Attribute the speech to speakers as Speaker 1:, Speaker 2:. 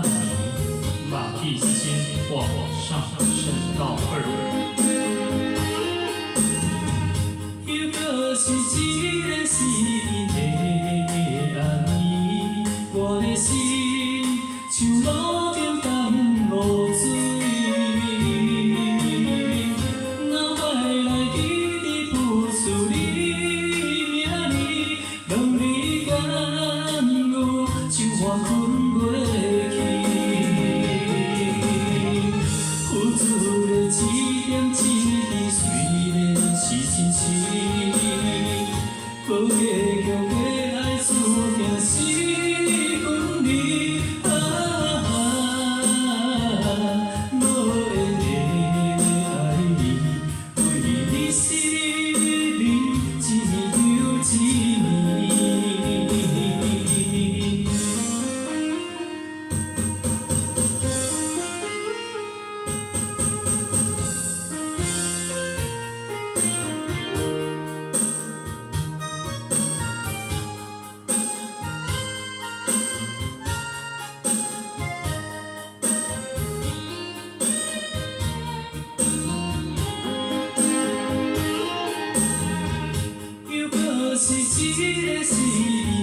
Speaker 1: 你，马屁先往上升到2。
Speaker 2: 又搁是一个思念的暗暝，我的心像路中淡露水，脑海内一直浮出你名字，让你感有像我困袂去，付出的一点一滴，虽然是真实。无计较的爱，注定是分离。无缘的爱你，为你失眠一年又一年。又搁是一个思念。